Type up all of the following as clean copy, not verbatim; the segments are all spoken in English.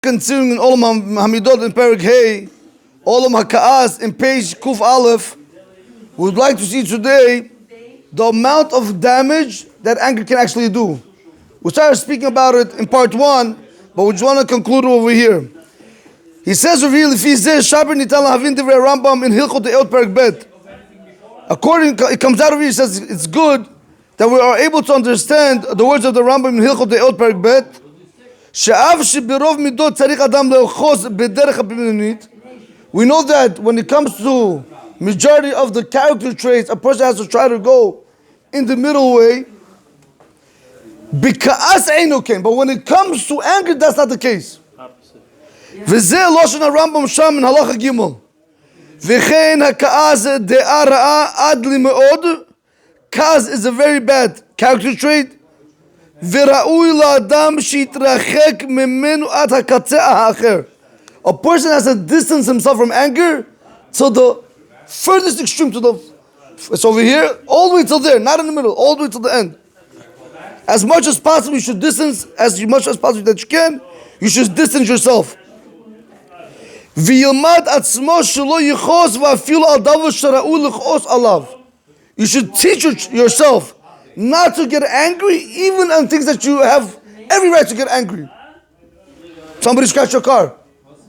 Considering in Olam Hamidot in Perik Hey, Olam HaKa'as in page Kuf Aleph, we would like to see today the amount of damage that anger can actually do. We started speaking about it in part 1, but we just want to conclude over here. He says over here, Rambam in Hilchot De'ot Perik Bet. It comes out of here, he says it's good that we are able to understand the words of the Rambam in Hilchot De'ot Perik Bet. We know that when it comes to majority of the character traits, a person has to try to go in the middle way. But when it comes to anger, that's not the case. Kaz is a very bad character trait. A person has to distance himself from anger to the furthest extreme, it's over here, all the way till there, not in the middle, all the way till the end. As much as possible, you should distance, as much as possible that you can, you should distance yourself. You should teach yourself not to get angry, even on things that you have every right to get angry. Somebody scratched your car.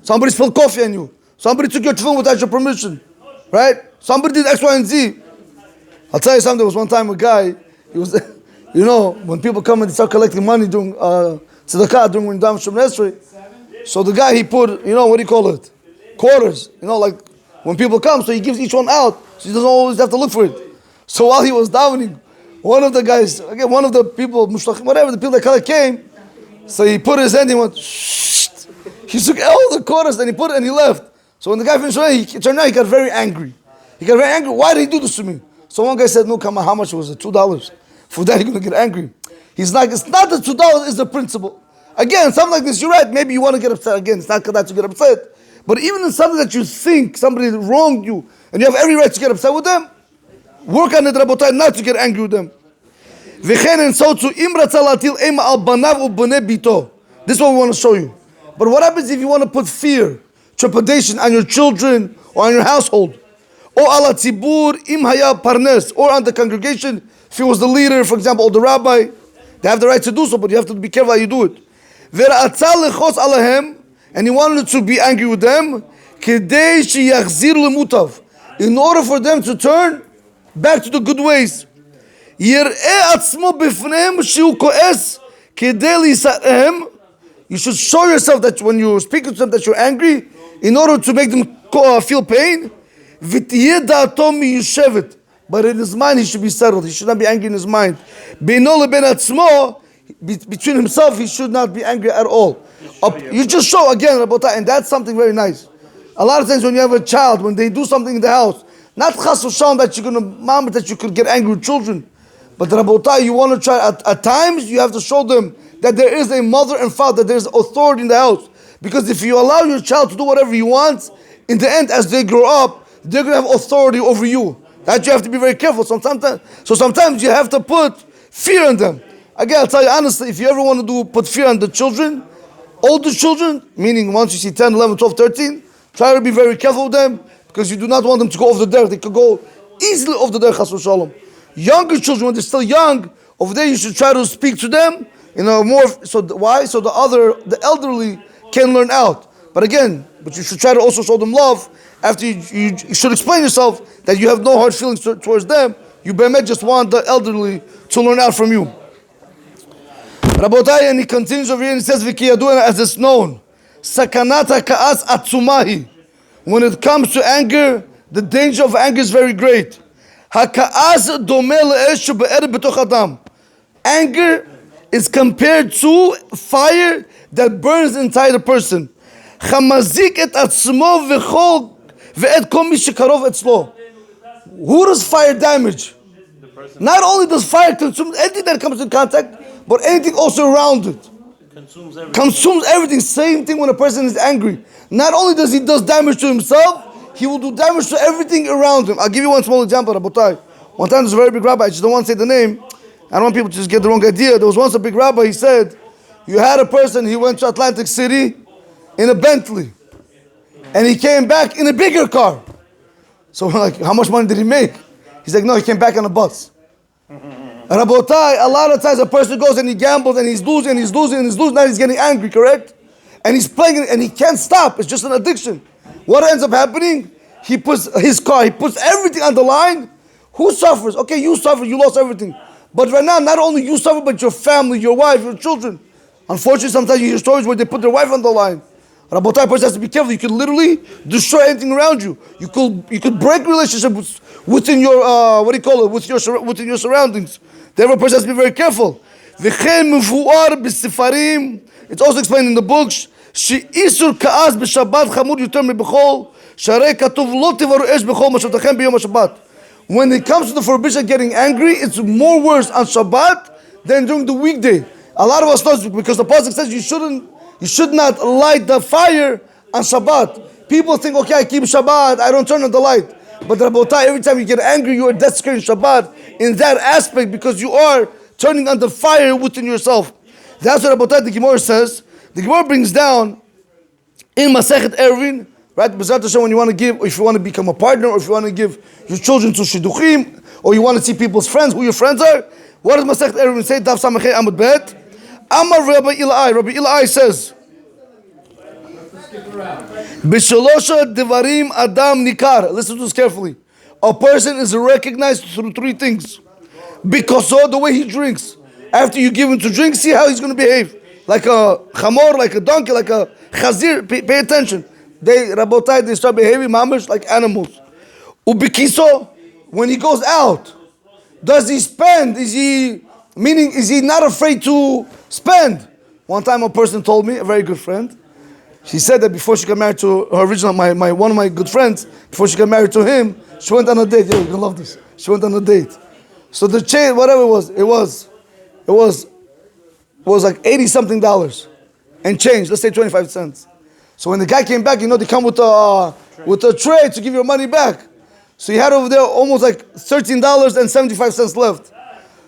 Somebody spilled coffee on you. Somebody took your tefillin without your permission. Right? Somebody did X, Y, and Z. I'll tell you something. There was one time a guy, he was, when people come and they start collecting money during tzedakah, during when Dam Shem Nesri. So the guy, he put, what do you call it? Quarters. Like when people come, so he gives each one out. So he doesn't always have to look for it. So while he was davening, one of the guys, again, one of the people, whatever, the people that collect came, so he put his hand, he went, shh. He took all the quarters and he put it and he left. So when the guy finished, he turned out, he got very angry. Why did he do this to me? So one guy said, no, come on, how much was it? $2. For that, you're going to get angry. He's like, it's not the $2, it's the principle. Again, something like this, you're right, maybe you want to get upset. Again, it's not that you get upset. But even in something that you think somebody wronged you, and you have every right to get upset with them, work on it, Rabotai, not to get angry with them. This is what we want to show you. But what happens if you want to put fear, trepidation on your children or on your household? Or ala tzibur im haya parnes, or on the congregation, if he was the leader, for example, or the rabbi, they have the right to do so, but you have to be careful how you do it. And he wanted to be angry with them, in order for them to turn back to the good ways. You should show yourself that when you speak to them that you're angry, in order to make them feel pain. But in his mind, he should be settled. He should not be angry in his mind. Between himself, he should not be angry at all. You just show again, and that's something very nice. A lot of times when you have a child, when they do something in the house, not chas v'shalom that you're going to mom that you could get angry with children, but Rabotai, you want to try at times you have to show them that there is a mother and father, that there is authority in the house. Because if you allow your child to do whatever he wants, in the end, as they grow up, they're going to have authority over you. That you have to be very careful. So sometimes you have to put fear in them. Again, I'll tell you honestly, if you ever want to put fear on the children, older children, meaning once you see 10, 11, 12, 13, try to be very careful with them, because you do not want them to go off the derech. They could go easily off the derech, chas v'shalom. Younger children, when they're still young, over there you should try to speak to them, more. Why? So the elderly can learn out. But again, you should try to also show them love. After you should explain yourself that you have no hard feelings towards them. You just want the elderly to learn out from you. Rabotai, and he continues over here and he says, "V'kiyaduna, as it's known, sakanata ka'as atzumahi." When it comes to anger, the danger of anger is very great. Haka'as domeh le'esh be'er b'toch adam. Anger is compared to fire that burns inside a person. Chamazik et atzmo v'chol ve'et kol mi shekarov etzlo. Who does fire damage? Not only does fire consume anything that comes in contact, but anything also around it. Consumes everything. Same thing when a person is angry. Not only does he do damage to himself, he will do damage to everything around him. I'll give you one small example, Rabotai. One time there's a very big rabbi, I just don't want to say the name. I don't want people to just get the wrong idea. There was once a big rabbi, he said, you had a person, he went to Atlantic City, in a Bentley. And he came back in a bigger car. So we're like, how much money did he make? He's like, no, he came back on a bus. Rabotai, a lot of times a person goes and he gambles and he's losing, now he's getting angry, correct? And he's playing it and he can't stop. It's just an addiction. What ends up happening? He puts everything on the line. Who suffers? Okay, you suffer, you lost everything. But right now, not only you suffer, but your family, your wife, your children. Unfortunately, sometimes you hear stories where they put their wife on the line. Rabotai, person has to be careful. You could literally destroy anything around you. You could break relationships within your within your surroundings. Therefore, person has to be very careful. It's also explained in the books. שאיסור כעס בשבת חמור יותר מבכל, שהרי כתוב לא תבערו אש בכל משבתכם ביום השבת. When it comes to the forbidden getting angry, it's more worse on Shabbat than during the weekday. A lot of us know because the pasuk says you should not light the fire on Shabbat. People think, okay, I keep Shabbat, I don't turn on the light. But Rabotai, every time you get angry, you are desecrating Shabbat in that aspect because you are turning on the fire within yourself. That's what Rabotai the Gemara says. The Gemara brings down in Masechet Eruvin, right? B'ezrat Hashem, when you want to give, or if you want to become a partner, or if you want to give your children to Shidduchim, or you want to see people's friends, who your friends are, what does Masechet Eruvin say? Daf Samachay Amud Bet. Amar Rabbi Ilai. Rabbi Ilai says, B'shalosha devarim adam nikar. Listen to this carefully. A person is recognized through three things. Because of the way he drinks. After you give him to drink, see how he's going to behave. Like a chamor, like a donkey, like a chazir. Pay attention. They start behaving mamish like animals. Ubikiso, when he goes out, does he spend? Is he not afraid to spend? One time a person told me, a very good friend, she said that before she got married to her original, one of my good friends, before she got married to him, she went on a date. Yo, you're gonna love this. She went on a date. So the chain, whatever it was like $80-something and change. Let's say 25 cents. So when the guy came back, they come with a tray to give your money back. So he had over there almost like $13.75 left.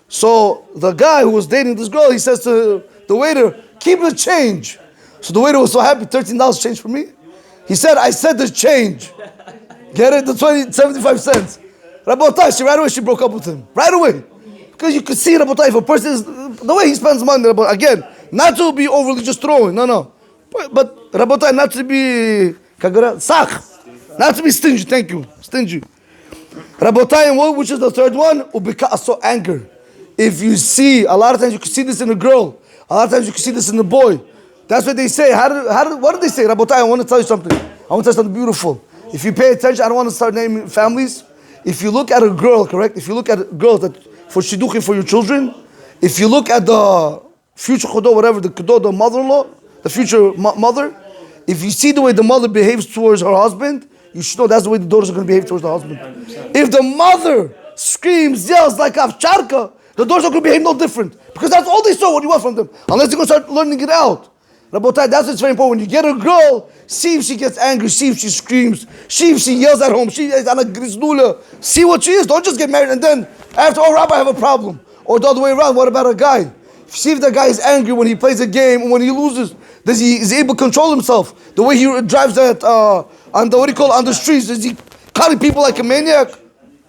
So the guy who was dating this girl, he says to the waiter, keep the change. So the waiter was so happy, $13 change for me. He said, I said the change. Get it? The 75 cents. Rabotai, right away she broke up with him. Right away. Because you could see, Rabotai, if a person is, the way he spends money, again, not to be overly just throwing, no. But Rabotai, not to be, not to be stingy, thank you, stingy. Rabotai, and which is the third one? Ubika'aso, anger. If you see, a lot of times you can see this in a girl, a lot of times you can see this in a boy. That's what they say. What do they say? Rabotai, I want to tell you something. I want to tell you something beautiful. If you pay attention, I don't want to start naming families. If you look at a girl, correct? If you look at a girl that for shidduchim for your children, if you look at the future chodo, whatever, the mother-in-law, the future mother, if you see the way the mother behaves towards her husband, you should know that's the way the daughters are going to behave towards the husband. 100%. If the mother screams, yells like avcharka, the daughters are going to behave no different. Because that's all they saw what you want from them. Unless they're going to start learning it out. Rabotai, that's what's very important. When you get a girl, see if she gets angry, see if she screams, see if she yells at home, she is on a griznula. See what she is. Don't just get married and then, after, oh, Rabbi, I have a problem. Or the other way around, what about a guy? See if the guy is angry when he plays a game and when he loses. Is he able to control himself? The way he drives that on the streets, is he calling people like a maniac?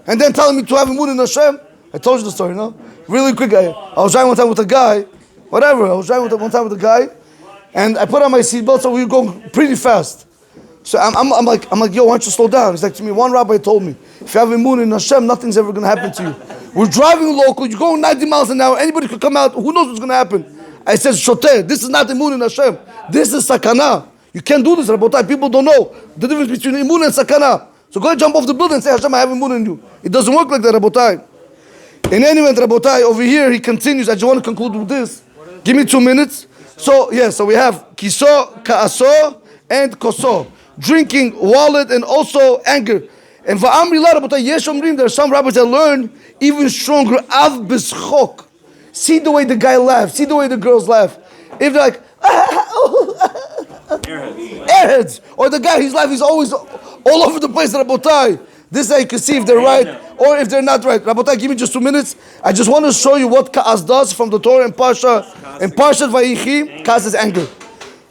And then telling me to have a mood in Hashem? I told you the story, no? Really quick, I was driving one time with a guy, whatever, I was driving one time with a guy, and I put on my seatbelt, so we were going pretty fast. So I'm like, yo, why don't you slow down? He's like to me, one rabbi told me, if you have a moon in Hashem, nothing's ever going to happen to you. We're driving local, you're going 90 miles an hour, anybody could come out, who knows what's going to happen? I said, Shoter, this is not the moon in Hashem. This is sakana. You can't do this, Rabotai. People don't know the difference between imun and sakana. So go and jump off the building and say, Hashem, I have a moon in you. It doesn't work like that, Rabotai. In any event, Rabotai, over here, he continues. I just want to conclude with this. Give me 2 minutes. So we have kiso, ka'aso, and koso. Drinking, wallet, and also anger. And va'amri la, Rabotai, yesh omrim, there are some rabbis that learn even stronger. Av b'schok. See the way the guy laughs. See the way the girls laugh. If they're like, airheads. Or the guy, his laugh is always all over the place, Rabotai. This way you can see if they're right or if they're not right. Rabotai, give me just 2 minutes. I just want to show you what Ka'as does from the Torah and Parshat Vayichi. Ka'as is anger.